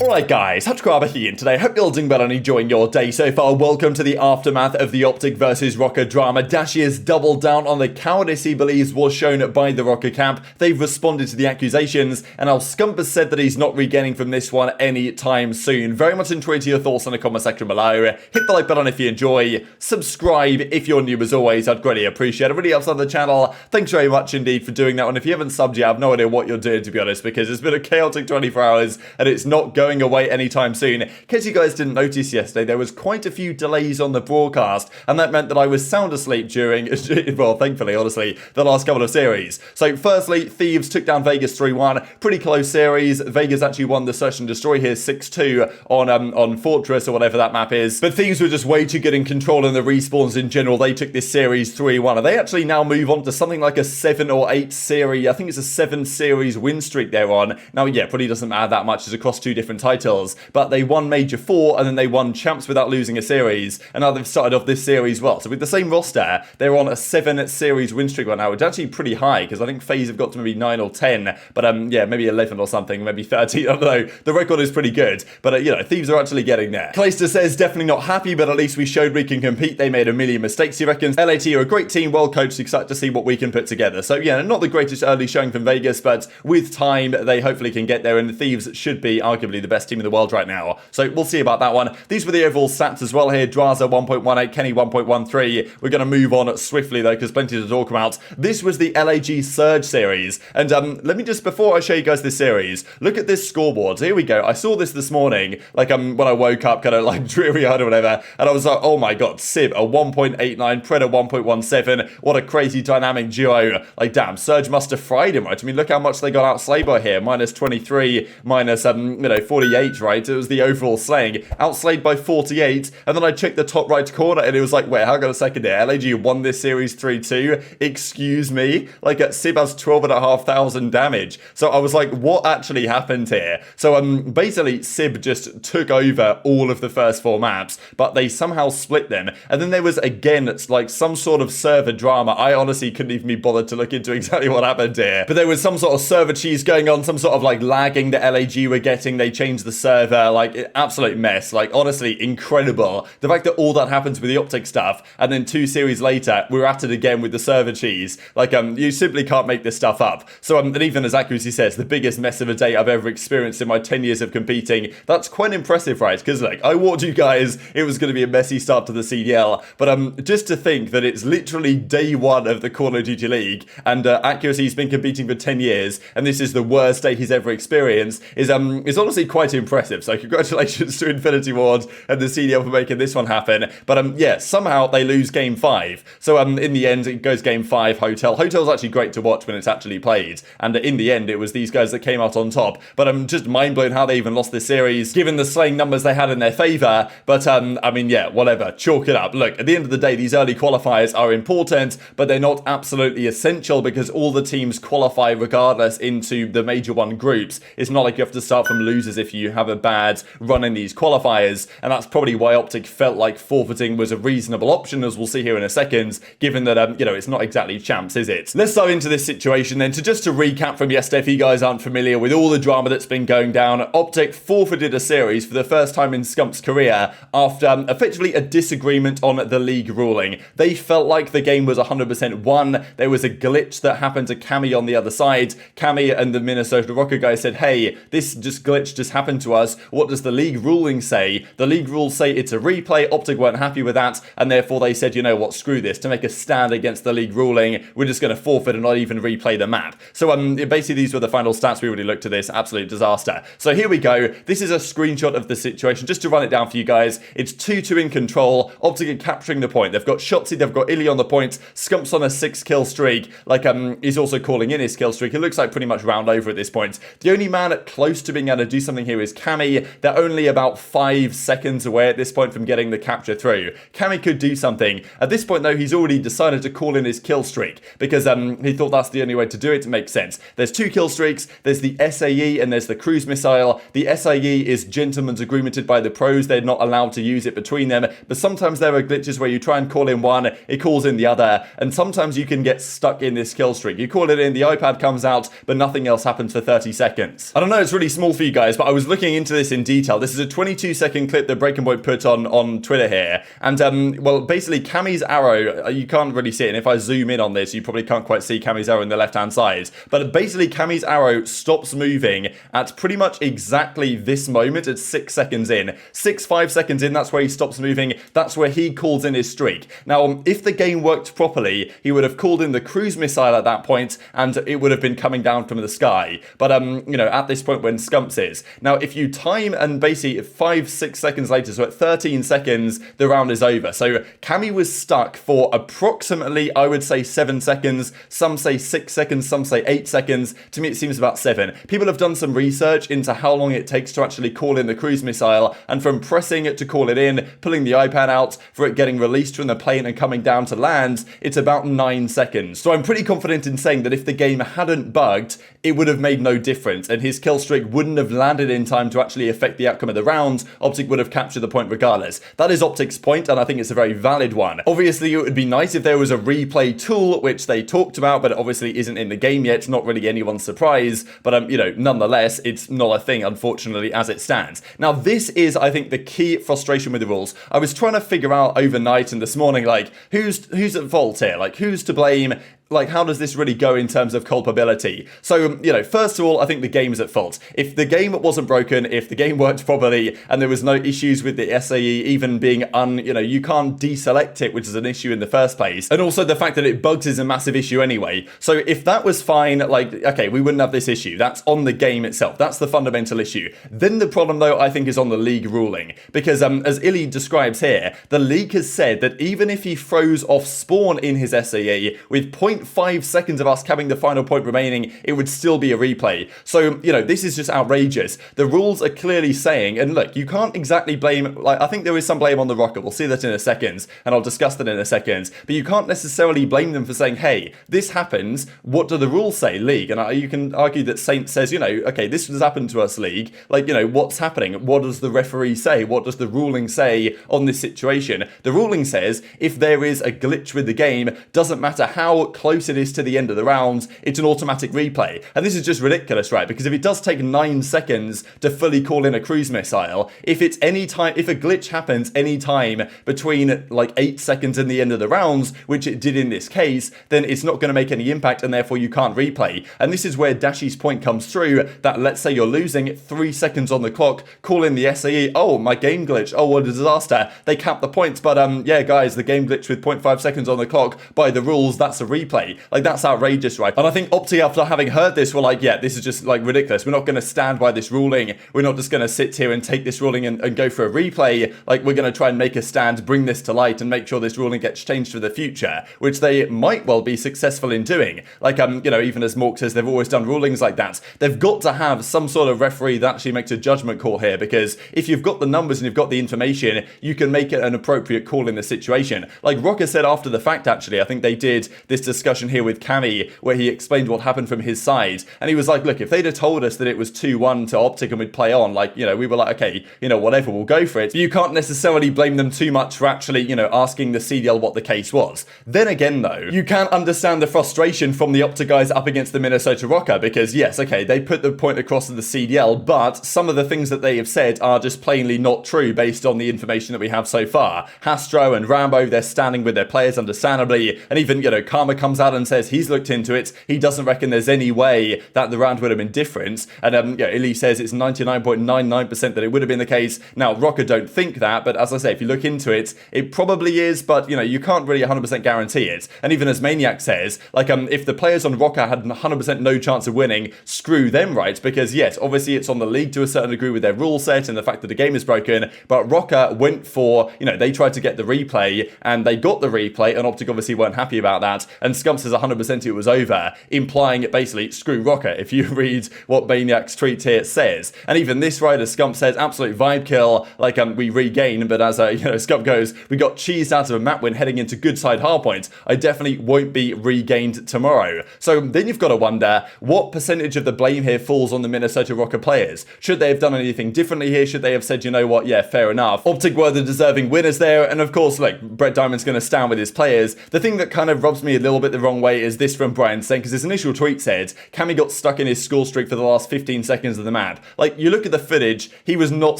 Alright guys, TacticalRab here, and today hope you're all doing well and enjoying your day so far. Welcome to the aftermath of the OpTic versus Rokkr drama. Dashy has doubled down on the cowardice he believes was shown by the Rokkr camp. They've responded to the accusations, and now Scump has said that he's not regaining from this one anytime soon. Very much enjoyed your thoughts in the comment section below. Hit the like button if you enjoy. Subscribe if you're new as always, I'd greatly appreciate it. It really helps on the channel. Thanks very much indeed for doing that. And if you haven't subbed yet, I have no idea what you're doing, to be honest, because it's been a chaotic 24 hours and it's not going away anytime soon. In case you guys didn't notice yesterday, there was quite a few delays on the broadcast, and that meant that I was sound asleep during, well, thankfully, honestly, the last couple of series. So, firstly, Thieves took down Vegas 3-1. Pretty close series. Vegas actually won the Search and Destroy here 6-2 on Fortress, or whatever that map is. But Thieves were just way too good in control in the respawns in general. They took this series 3-1, and they actually now move on to something like a 7 or 8 series. I think it's a 7 series win streak they're on. Now, yeah, probably doesn't matter that much. It's across 2 different titles. But they won Major 4 and then they won Champs without losing a series, and now they've started off this series well. So with the same roster, they're on a 7 series win streak right now, which is actually pretty high, because I think FaZe have got to maybe 9 or 10, but yeah, maybe 11 or something, maybe 13, I don't know. The record is pretty good, but you know, Thieves are actually getting there. Clayster says, definitely not happy, but at least we showed we can compete. They made a million mistakes, he reckons. LAT are a great team, well coached, excited to see what we can put together. So yeah, not the greatest early showing from Vegas, but with time, they hopefully can get there, and the Thieves should be arguably the best team in the world right now. So we'll see about that one. These were the overall stats as well here. Drazah 1.18, Kenny 1.13. We're going to move on swiftly though, because plenty to talk about. This was the LAG Surge series. And let me just, before I show you guys this series, look at this scoreboard. Here we go. I saw this morning, like when I woke up, kind of like dreary-eyed or whatever, and I was like, oh my god, Simp a 1.89, Predator 1.17. What a crazy dynamic duo. Like, damn, Surge must have fried him, right? I mean, look how much they got outslayed by here. Minus 23, minus, 48, right? It was the overall slaying, outslayed by 48, and then I checked the top right corner and it was like, wait, hang on a second here, LAG won this series 3-2, excuse me, like Sib has 12,500 damage, so I was like, what actually happened here? So basically Sib just took over all of the first 4 maps, but they somehow split them, and then there was again, it's like some sort of server drama. I honestly couldn't even be bothered to look into exactly what happened here, but there was some sort of server cheese going on, some sort of like lagging that LAG were getting. They changed the server, like absolute mess. Like, honestly, incredible. The fact that all that happens with the OpTic stuff, and then 2 series later, we're at it again with the server cheese. Like, you simply can't make this stuff up. So, and even as accuracy says, the biggest mess of a day I've ever experienced in my 10 years of competing. That's quite impressive, right? Because, like, I warned you guys it was going to be a messy start to the CDL, but just to think that it's literally day 1 of the Call of Duty League, and accuracy's been competing for 10 years, and this is the worst day he's ever experienced, is honestly quite impressive. So, congratulations to Infinity Ward and the CDL for making this one happen. But yeah, somehow they lose game 5. So in the end, it goes game 5 Hotel. Hotel's actually great to watch when it's actually played. And in the end, it was these guys that came out on top. But I'm just mind blown how they even lost this series, given the slaying numbers they had in their favor. But I mean, yeah, whatever. Chalk it up. Look, at the end of the day, these early qualifiers are important, but they're not absolutely essential, because all the teams qualify regardless into the major 1 groups. It's not like you have to start from losers if you have a bad run in these qualifiers, and that's probably why OpTic felt like forfeiting was a reasonable option, as we'll see here in a second, given that, you know, it's not exactly champs, is it? Let's dive into this situation then. Just to recap from yesterday, if you guys aren't familiar with all the drama that's been going down, OpTic forfeited a series for the first time in Scump's career after effectively a disagreement on the league ruling. They felt like the game was 100% won. There was a glitch that happened to Cammy on the other side. Cammy and the Minnesota Rokkr guy said, hey, this glitch just happened to us. What does the league ruling say? The league rules say it's a replay. OpTic weren't happy with that, and therefore they said, you know what, screw this. To make a stand against the league ruling, we're just going to forfeit and not even replay the map. So basically these were the final stats. We already looked at this. Absolute disaster. So here we go. This is a screenshot of the situation, just to run it down for you guys. It's 2-2 in control. OpTic are capturing the point. They've got Shotzzy, they've got iLLeY on the point. Scump's on a 6 kill streak. Like, he's also calling in his kill streak. It looks like pretty much round over at this point. The only man close to being able to do something here is Cammy. They're only about 5 seconds away at this point from getting the capture through. Cammy could do something. At this point, though, he's already decided to call in his kill streak, because he thought that's the only way to do it. It makes sense. There's 2 kill streaks. There's the SAE and there's the cruise missile. The SAE is gentleman's agreemented by the pros. They're not allowed to use it between them, but sometimes there are glitches where you try and call in one, it calls in the other, and sometimes you can get stuck in this kill streak. You call it in, the iPad comes out, but nothing else happens for 30 seconds. I don't know, it's really small for you guys, but but I was looking into this in detail. This is a 22-second clip that Breaking Point put on Twitter here. And, well, basically, Cammy's arrow, you can't really see it. And if I zoom in on this, you probably can't quite see Cammy's arrow in the left-hand side. But basically, Cammy's arrow stops moving at pretty much exactly this moment at 6 seconds in. 5 seconds in, that's where he stops moving. That's where he calls in his streak. Now, if the game worked properly, he would have called in the cruise missile at that point, and it would have been coming down from the sky. But, you know, at this point when Scumps is. Now, if you time and basically 5-6 seconds later, so at 13 seconds, the round is over. So Cammy was stuck for approximately, I would say, 7 seconds. Some say 6 seconds, some say 8 seconds. To me, it seems about 7. People have done some research into how long it takes to actually call in the cruise missile, and from pressing it to call it in, pulling the iPad out, for it getting released from the plane and coming down to land, it's about 9 seconds. So I'm pretty confident in saying that if the game hadn't bugged, it would have made no difference, and his kill streak wouldn't have landed in time to actually affect the outcome of the round. OpTic would have captured the point regardless. That is OpTic's point, and I think it's a very valid one. Obviously, it would be nice if there was a replay tool, which they talked about, but it obviously isn't in the game yet. Not really anyone's surprise, but you know, nonetheless, it's not a thing, unfortunately, as it stands. Now, this is, I think, the key frustration with the rules. I was trying to figure out overnight and this morning, like, who's at fault here? Like, who's to blame? Like, how does this really go in terms of culpability? So, you know, first of all, I think the game is at fault. If the game wasn't broken, if the game worked properly, and there was no issues with the SAE even being you know, you can't deselect it, which is an issue in the first place. And also the fact that it bugs is a massive issue anyway. So if that was fine, like, okay, we wouldn't have this issue. That's on the game itself. That's the fundamental issue. Then the problem, though, I think is on the league ruling. Because as iLLeY describes here, the league has said that even if he froze off spawn in his SAE with 0.5 seconds of us having the final point remaining, it would still be a replay. So, you know, this is just outrageous. The rules are clearly saying, and look, you can't exactly blame, like, I think there is some blame on the Rokkr. We'll see that in a second, and I'll discuss that in a second. But you can't necessarily blame them for saying, hey, this happens. What do the rules say, league? And you can argue that Saint says, you know, okay, this has happened to us, league. Like, you know, what's happening? What does the referee say? What does the ruling say on this situation? The ruling says, if there is a glitch with the game, doesn't matter how close it is to the end of the round, it's an automatic replay. And this is just ridiculous, right? Because if it does take 9 seconds to fully call in a cruise missile, if a glitch happens any time between like 8 seconds and the end of the rounds, which it did in this case, then it's not going to make any impact, and therefore you can't replay. And this is where Dashy's point comes through, that let's say you're losing 3 seconds on the clock, call in the SAE, oh, my game glitch, oh, what a disaster, they cap the points, but yeah, guys, the game glitch with 0.5 seconds on the clock, by the rules, that's a replay. Like, that's outrageous, right? And I think OpTic, after having heard this, were like, yeah, this is just like ridiculous. We're not going to stand by this ruling. We're not just going to sit here and take this ruling and go for a replay. Like, we're going to try and make a stand, bring this to light, and make sure this ruling gets changed for the future, which they might well be successful in doing. Like, you know, even as Mork says, they've always done rulings like that. They've got to have some sort of referee that actually makes a judgment call here, because if you've got the numbers and you've got the information, you can make it an appropriate call in the situation. Like Rokkr said after the fact, actually, I think they did this discussion here with Cammy, where he explained what happened from his side, and he was like, look, if they'd have told us that it was 2-1 to OpTic and we'd play on, like, you know, we were like, okay, you know, whatever, we'll go for it. But you can't necessarily blame them too much for actually, you know, asking the CDL what the case was. Then again, though, you can understand the frustration from the OpTic guys up against the Minnesota Rokkr, because yes, okay, they put the point across to the CDL, but some of the things that they have said are just plainly not true based on the information that we have so far. Hastro and Rambo, they're standing with their players understandably, and even, you know, Karma comes out and says he's looked into it. He doesn't reckon there's any way that the round would have been different, and you know, iLLeY says it's 99.99% that it would have been the case. Now, Rokkr don't think that, but as I say, if you look into it, it probably is, but, you know, you can't really 100% guarantee it. And even as Maniac says, like, if the players on Rokkr had 100% no chance of winning, screw them, right? Because yes, obviously it's on the league to a certain degree with their rule set and the fact that the game is broken, but Rokkr went for, you know, they tried to get the replay, and they got the replay, and OpTic obviously weren't happy about that, and Scump says 100% it was over, implying it basically, screw Rokkr, if you read what Maniac's tweet here says. And even this rider, Scump says, absolute vibe kill, like, we regain, but as, you know, Scump goes, we got cheesed out of a map win heading into good side hardpoint. I definitely won't be regained tomorrow. So then you've got to wonder, what percentage of the blame here falls on the Minnesota Rokkr players? Should they have done anything differently here? Should they have said, you know what, yeah, fair enough. OpTic were the deserving winners there, and of course, like, Brett Diamond's going to stand with his players. The thing that kind of rubs me a little bit it the wrong way is this from Brian saying, because his initial tweet said, Cammy got stuck in his score streak for the last 15 seconds of the map. Like, you look at the footage, he was not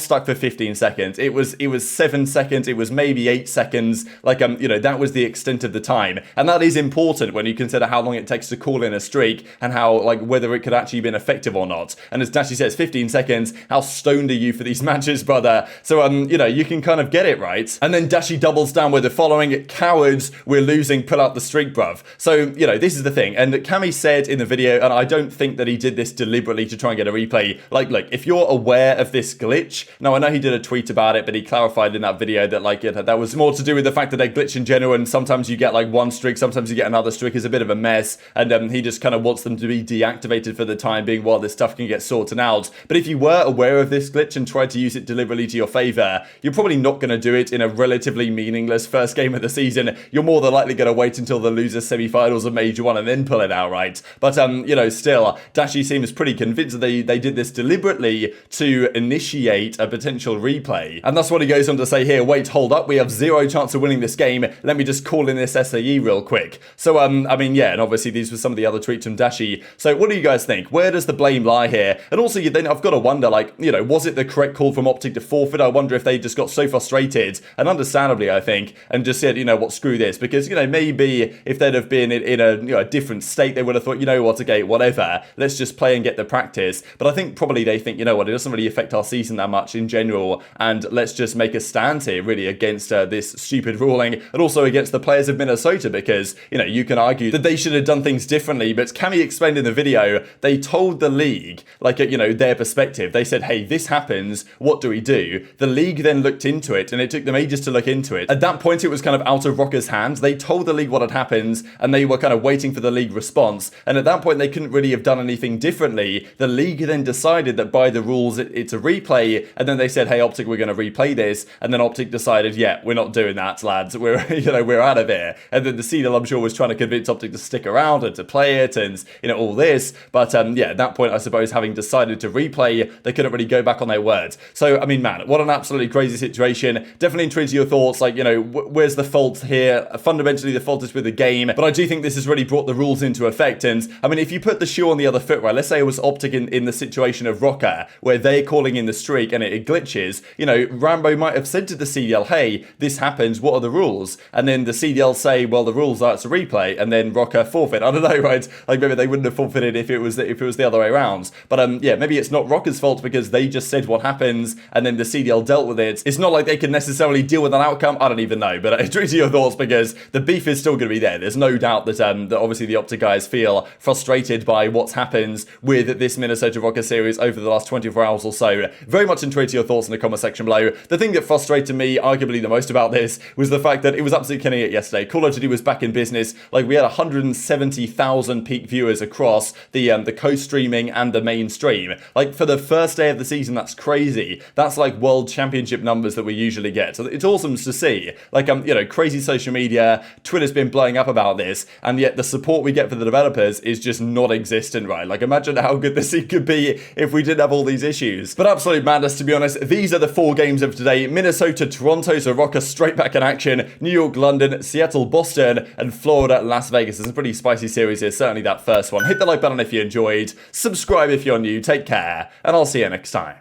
stuck for 15 seconds. It was 7 seconds, it was maybe 8 seconds. Like, you know, that was the extent of the time. And that is important when you consider how long it takes to call in a streak and how, like, whether it could actually been effective or not. And as Dashy says, 15 seconds, how stoned are you for these matches, brother? So, you know, you can kind of get it, right? And then Dashy doubles down with the following: cowards, we're losing, pull out the streak, bruv. So, you know, this is the thing. And Cammy said in the video, and I don't think that he did this deliberately to try and get a replay, like, look, if you're aware of this glitch, now I know he did a tweet about it, but he clarified in that video that, like, that was more to do with the fact that they glitch in general, and sometimes you get, like, one streak, sometimes you get another streak. Is a bit of a mess, and he just kind of wants them to be deactivated for the time being while this stuff can get sorted out. But if you were aware of this glitch and tried to use it deliberately to your favor, you're probably not going to do it in a relatively meaningless first game of the season. You're more than likely going to wait until the losers semi-finals of Major 1 and then pull it out, right? But, you know, still, Dashy seems pretty convinced that they did this deliberately to initiate a potential replay. And that's what he goes on to say here: wait, hold up, we have zero chance of winning this game. Let me just call in this SAE real quick. So, I mean, yeah, and obviously these were some of the other tweets from Dashy. So what do you guys think? Where does the blame lie here? And also, then I've got to wonder, like, you know, was it the correct call from OpTic to forfeit? I wonder if they just got so frustrated, and understandably, I think, and just said, you know what, screw this. Because, you know, maybe if they'd have been in a, you know, a different state, they would have thought, you know what, okay, whatever, let's just play and get the practice. But I think probably they think, you know what, it doesn't really affect our season that much in general, and let's just make a stand here, really, against this stupid ruling, and also against the players of Minnesota, because, you know, you can argue that they should have done things differently. But Cammy explained in the video, they told the league, like, you know, their perspective. They said, hey, this happens, what do we do? The league then looked into it, and it took them ages to look into it. At that point, it was kind of out of Rokkr's hands. They told the league what had happened, and they were kind of waiting for the league response. And at that point, they couldn't really have done anything differently. The league then decided that by the rules, it's a replay, and then they said, hey, OpTic, we're going to replay this. And then OpTic decided, yeah, we're not doing that, lads. We're, you know, we're out of here. And then the CDL, I'm sure, was trying to convince OpTic to stick around and to play it, and, you know, all this. But yeah, at that point, I suppose, having decided to replay, they couldn't really go back on their words. So, I mean, man, what an absolutely crazy situation. Definitely intrigued to your thoughts. Like, you know, where's the fault here? Fundamentally, the fault is with the game. But I do think this has really brought the rules into effect. And, I mean, if you put the shoe on the other foot, right, let's say it was OpTic in the situation of Rokkr, where they're calling in the streak and it glitches, you know, Rambo might have said to the CDL, hey, this happens, what are the rules? And then the CDL say, well, the rules are it's a replay, and then Rokkr forfeit. I don't know, right? Like, maybe they wouldn't have forfeited if it was the other way around. But yeah, maybe it's not Rokkr's fault because they just said what happens and then the CDL dealt with it. It's not like they can necessarily deal with an outcome. I don't even know, but intrigued to your thoughts, because the beef is still going to be there. There's no doubt that that obviously the OpTic guys feel frustrated by what's happened with this Minnesota Rokkr series over the last 24 hours or so. Very much intrigued to your thoughts in the comment section below. The thing that frustrated me arguably the most about this was the fact that it was absolutely killing it yesterday. Call of Duty was back in business. Like, we had 170,000 peak viewers across the co-streaming and the main stream. Like, for the first day of the season, that's crazy. That's like world championship numbers that we usually get. So it's awesome to see. Like, you know, crazy social media. Twitter's been blowing up about this, and yet the support we get for the developers is just not existent, right? Like, imagine how good this could be if we didn't have all these issues. But absolute madness, to be honest. These are the 4 games of today. Minnesota, Toronto, so Rokkr straight back in action. New York, London, Seattle, Boston, and Florida, Las Vegas. It's a pretty spicy series here, certainly that first one. Hit the like button if you enjoyed. Subscribe if you're new. Take care, and I'll see you next time.